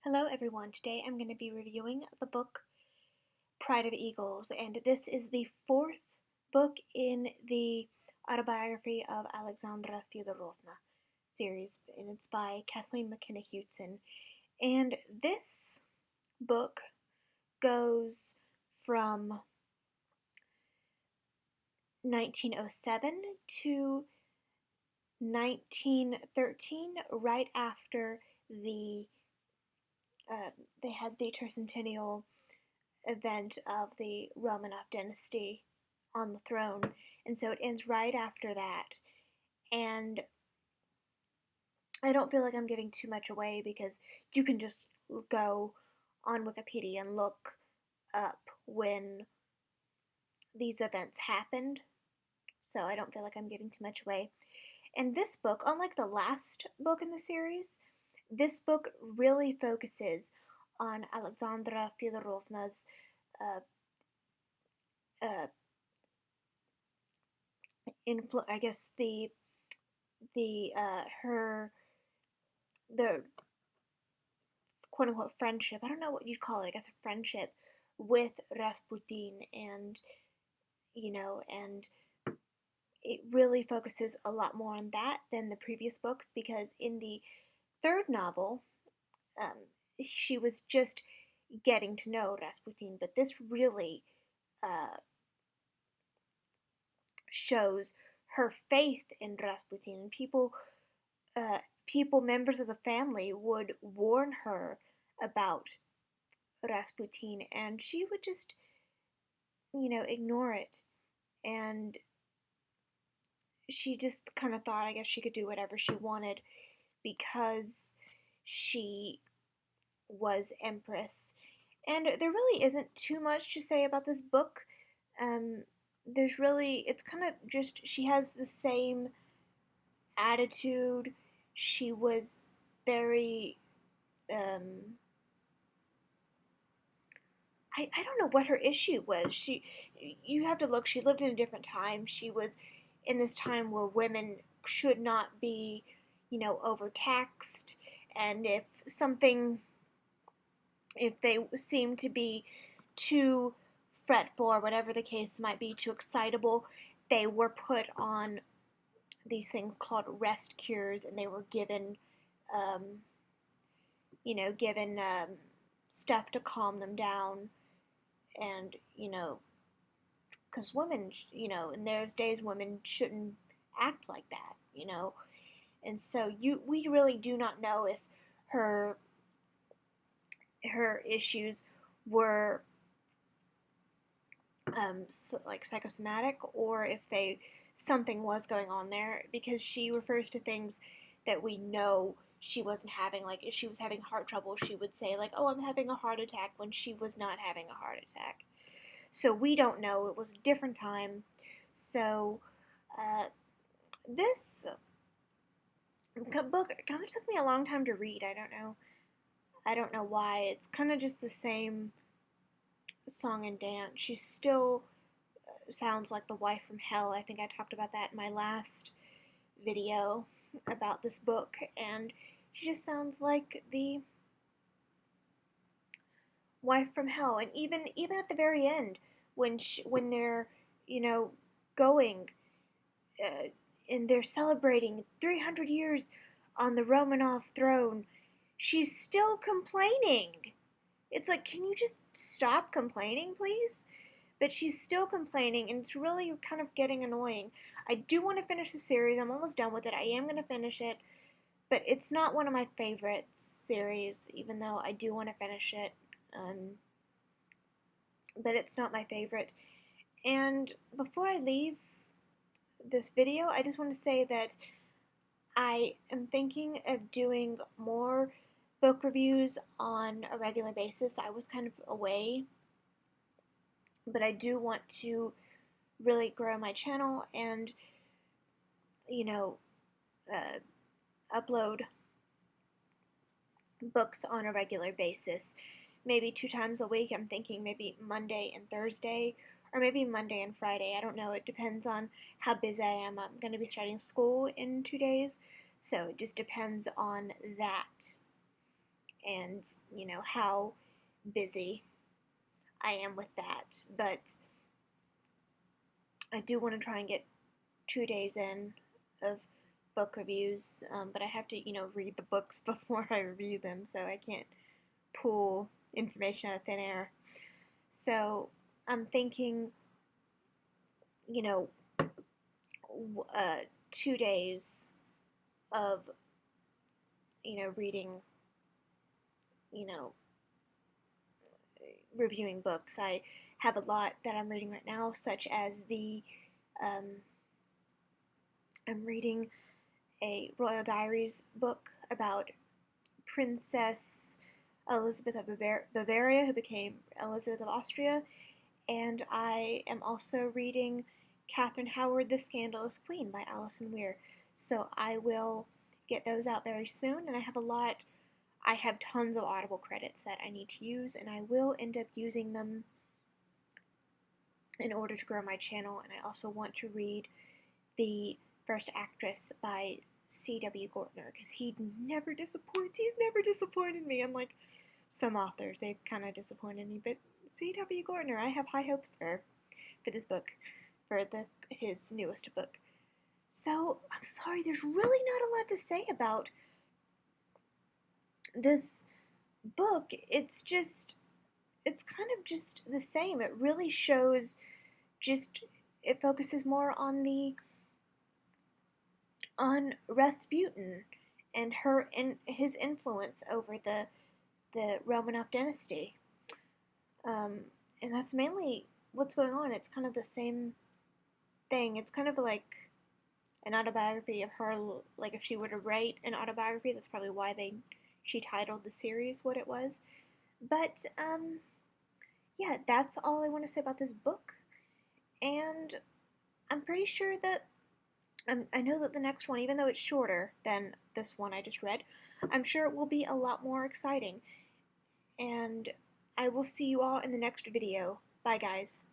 Hello everyone, today I'm going to be reviewing the book Pride of Eagles, and this is the fourth book in the autobiography of Alexandra Fyodorovna series, and it's by Kathleen Hewtson. And this book goes from 1907 to 1913, right after uh, they had the tercentennial event of the Romanov dynasty on the throne, and so it ends right after that. And I don't feel like I'm giving too much away because you can just go on Wikipedia and look up when these events happened, so I don't feel like I'm giving too much away. And this book, unlike the last book in the series, this book really focuses on Alexandra Fyodorovna's uh, uh, I guess her the quote unquote friendship. I don't know what you'd call it. I guess a friendship with Rasputin, and and it really focuses a lot more on that than the previous books, because in the third novel, um, she was just getting to know Rasputin, but this really uh, shows her faith in Rasputin, and uh, members of the family, would warn her about Rasputin, and she would just, ignore it. And she just kind of thought, I guess, she could do whatever she wanted because she was Empress. And there really isn't too much to say about this book. Um, it's kind of just, she has the same attitude. She was very, um, I don't know what her issue was. You have to look, she lived in a different time. She was in this time where women should not be, overtaxed. And if they seem to be too fretful, or whatever the case might be, too excitable, they were put on these things called rest cures, and they were um, given stuff to calm them down. And because women, in those days, women shouldn't act like that. And so we really do not know if her issues were like psychosomatic, or if something was going on there, because she refers to things that we know she wasn't having. Like, if she was having heart trouble, she would say, like, oh, I'm having a heart attack, when she was not having a heart attack. So we don't know. It was a different time. So uh, this book kind of took me a long time to read. I don't know why. It's kind of just the same song and dance. She still sounds like the wife from hell. I think I talked about that in my last video about this book, and she just sounds like the wife from hell. And even at the very end, when they're, you know going, uh, and they're celebrating 300 years on the Romanov throne, she's still complaining. It's like, can you just stop complaining, please? But she's still complaining, and it's really kind of getting annoying. I do want to finish the series. I'm almost done with it. I am going to finish it, but it's not one of my favorite series, even though I do want to finish it. But it's not my favorite. And before I leave this video, I just want to say that I am thinking of doing more book reviews on a regular basis. I was kind of away, but I do want to really grow my channel and, you know, uh, upload books on a regular basis. Maybe 2 times a week. I'm thinking maybe Monday and Thursday, or maybe Monday and Friday. I don't know. It depends on how busy I am. I'm going to be starting school in 2 days, so it just depends on that. and, how busy I am with that. But I do want to try and get 2 days in of book reviews, but I have to, read the books before I review them, so I can't pull information out of thin air. So I'm thinking, you know, 2 days of, reading, you know, reviewing books. I have a lot that I'm reading right now, such as um, I'm reading a Royal Diaries book about Princess Elizabeth of Bavaria, who became Elizabeth of Austria, and I am also reading Catherine Howard, The Scandalous Queen by Alison Weir. So I will get those out very soon, and I have tons of Audible credits that I need to use, and I will end up using them in order to grow my channel, and I also want to read The First Actress by C.W. Gortner, because he never disappoints. He's never disappointed me. I'm like, some authors, they've kind of disappointed me, but C.W. Gortner, I have high hopes for this book, for his newest book. So, I'm sorry, there's really not a lot to say about this book. It's kind of just the same. It really shows it focuses more on on Rasputin and his influence over the Romanov dynasty. And that's mainly what's going on. It's kind of the same thing. It's kind of like an autobiography of her. Like if she were to write an autobiography, that's probably why she titled the series what it was. But yeah, that's all I want to say about this book. And I'm pretty sure that I know that the next one, even though it's shorter than this one I just read, I'm sure it will be a lot more exciting. And I will see you all in the next video. Bye, guys.